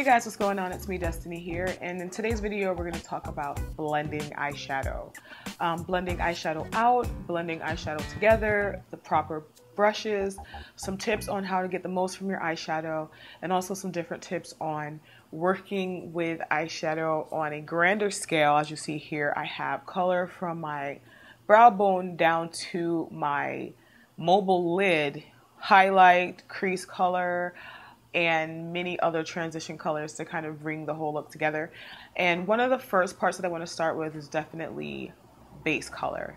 Hey guys, what's going on? It's me, Destiny here, and in today's video we're going to talk about blending eyeshadow. Blending eyeshadow out, blending eyeshadow together, the proper brushes, some tips on how to get the most from your eyeshadow, and also some different tips on working with eyeshadow on a grander scale. As you see here, I have color from my brow bone down to my mobile lid, highlight, crease color, and many other transition colors to kind of bring the whole look together. And one of the first parts that I want to start with is definitely base color.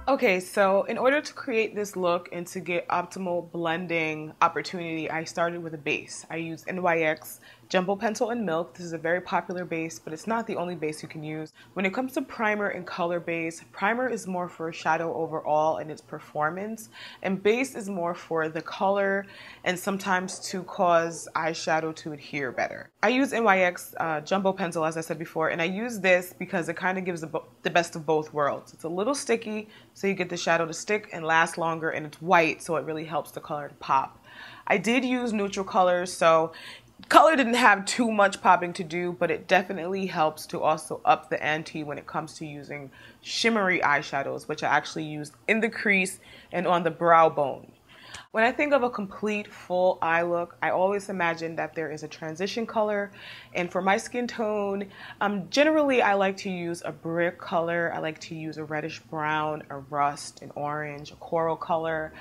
Okay, so in order to create this look and to get optimal blending opportunity, I started with a base. I used NYX Jumbo Pencil and Milk. This is a very popular base, but it's not the only base you can use. When it comes to primer and color base, primer is more for shadow overall and its performance, and base is more for the color and sometimes to cause eyeshadow to adhere better. I use NYX Jumbo Pencil, as I said before, and I use this because it kind of gives the best of both worlds. It's a little sticky, so you get the shadow to stick and last longer, and it's white, so it really helps the color to pop. I did use neutral colors, so color didn't have too much popping to do, but it definitely helps to also up the ante when it comes to using shimmery eyeshadows, which I actually used in the crease and on the brow bone. When I think of a complete full eye look, I always imagine that there is a transition color, and for my skin tone, generally I like to use a brick color. I like to use a reddish brown, a rust, an orange, a coral color.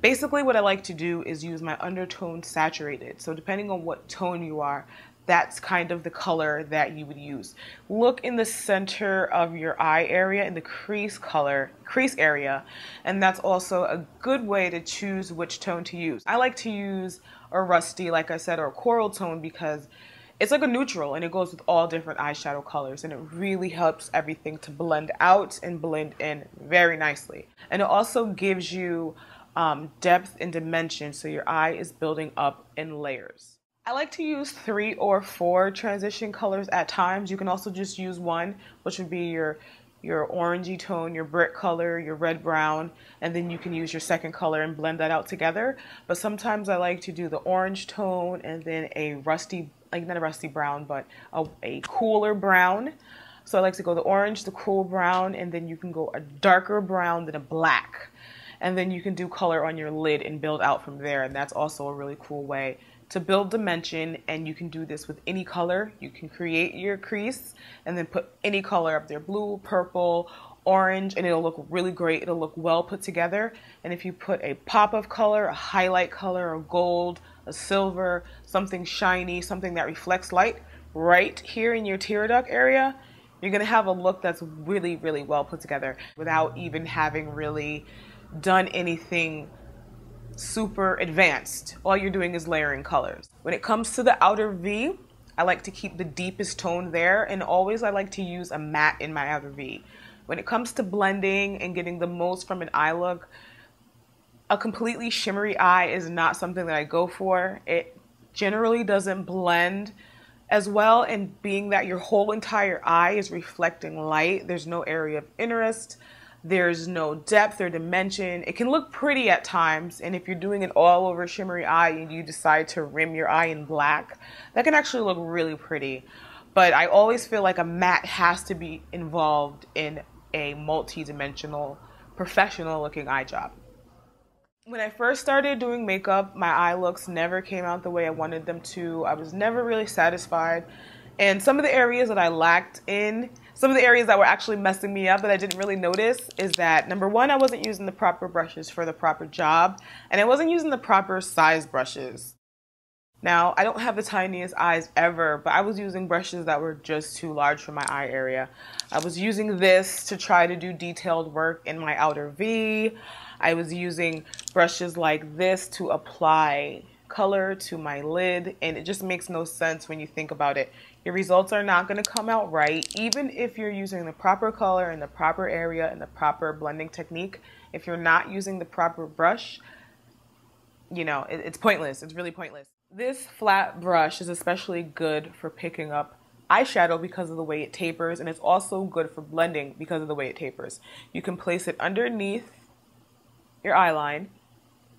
Basically what I like to do is use my undertone saturated. So depending on what tone you are, that's kind of the color that you would use. Look in the center of your eye area, in the crease area, and that's also a good way to choose which tone to use. I like to use a rusty, like I said, or a coral tone because it's like a neutral and it goes with all different eyeshadow colors, and it really helps everything to blend out and blend in very nicely. And it also gives you depth and dimension, so your eye is building up in layers. I like to use 3 or 4 transition colors at times. You can also just use one, which would be your orangey tone, your brick color, your red brown, and then you can use your second color and blend that out together. But sometimes I like to do the orange tone and then a rusty, like not a rusty brown, but a cooler brown. So I like to go the orange, the cool brown, and then you can go a darker brown than a black. And then you can do color on your lid and build out from there, and that's also a really cool way to build dimension. And you can do this with any color. You can create your crease and then put any color up there, blue, purple, orange, and it'll look really great. It'll look well put together. And if you put a pop of color, a highlight color, a gold, a silver, something shiny, something that reflects light right here in your tear duct area, you're gonna have a look that's really, really well put together without even having really done anything super advanced. All you're doing is layering colors. When it comes to the outer V, I like to keep the deepest tone there, and always I like to use a matte in my outer V. When it comes to blending and getting the most from an eye look, a completely shimmery eye is not something that I go for. It generally doesn't blend as well, and being that your whole entire eye is reflecting light, there's no area of interest. There's no depth or dimension. It can look pretty at times, and if you're doing an all over shimmery eye and you decide to rim your eye in black, that can actually look really pretty. But I always feel like a matte has to be involved in a multi-dimensional, professional looking eye job. When I first started doing makeup, my eye looks never came out the way I wanted them to. I was never really satisfied. And some of the areas that I lacked in, some of the areas that were actually messing me up that I didn't really notice, is that number one, I wasn't using the proper brushes for the proper job, and I wasn't using the proper size brushes. Now, I don't have the tiniest eyes ever, but I was using brushes that were just too large for my eye area. I was using this to try to do detailed work in my outer V. I was using brushes like this to apply color to my lid, and it just makes no sense when you think about it. Your results are not going to come out right, even if you're using the proper color in the proper area and the proper blending technique. If you're not using the proper brush, you know, it's pointless. It's really pointless. This flat brush is especially good for picking up eyeshadow because of the way it tapers, and it's also good for blending because of the way it tapers. You can place it underneath your eyeline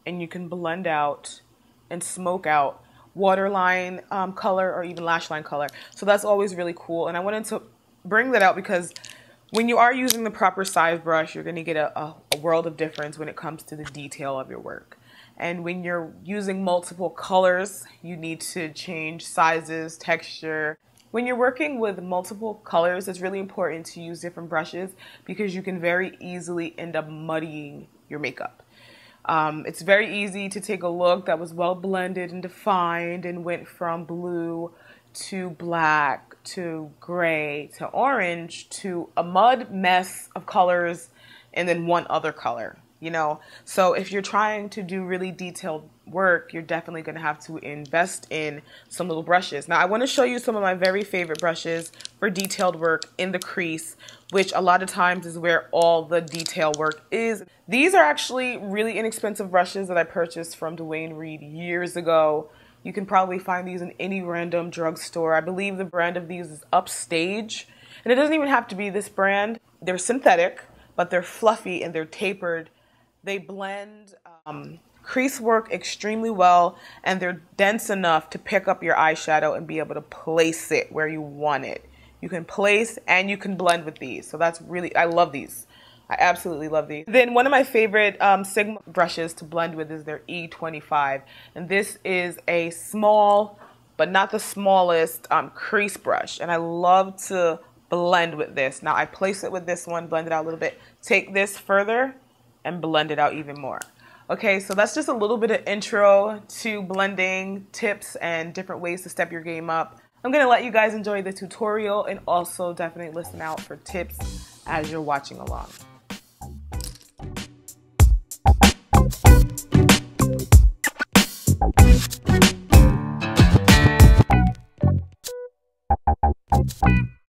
and you can blend out and smoke out waterline color or even lash line color. So that's always really cool. And I wanted to bring that out because when you are using the proper size brush, you're going to get a world of difference when it comes to the detail of your work. And when you're using multiple colors, you need to change sizes, texture. When you're working with multiple colors, it's really important to use different brushes because you can very easily end up muddying your makeup. It's very easy to take a look that was well blended and defined and went from blue to black to gray to orange to a mud mess of colors and then one other color. You know, so if you're trying to do really detailed work, you're definitely going to have to invest in some little brushes. Now, I want to show you some of my very favorite brushes for detailed work in the crease, which a lot of times is where all the detail work is. These are actually really inexpensive brushes that I purchased from Dwayne Reed years ago. You can probably find these in any random drugstore. I believe the brand of these is Upstage, and it doesn't even have to be this brand. They're synthetic, but they're fluffy and they're tapered. They blend crease work extremely well, and they're dense enough to pick up your eyeshadow and be able to place it where you want it. You can place and you can blend with these. So that's really, I love these. I absolutely love these. Then one of my favorite Sigma brushes to blend with is their E25. And this is a small, but not the smallest crease brush. And I love to blend with this. Now I place it with this one, blend it out a little bit. Take this further and blend it out even more. Okay, so that's just a little bit of intro to blending tips and different ways to step your game up. I'm gonna let you guys enjoy the tutorial and also definitely listen out for tips as you're watching along.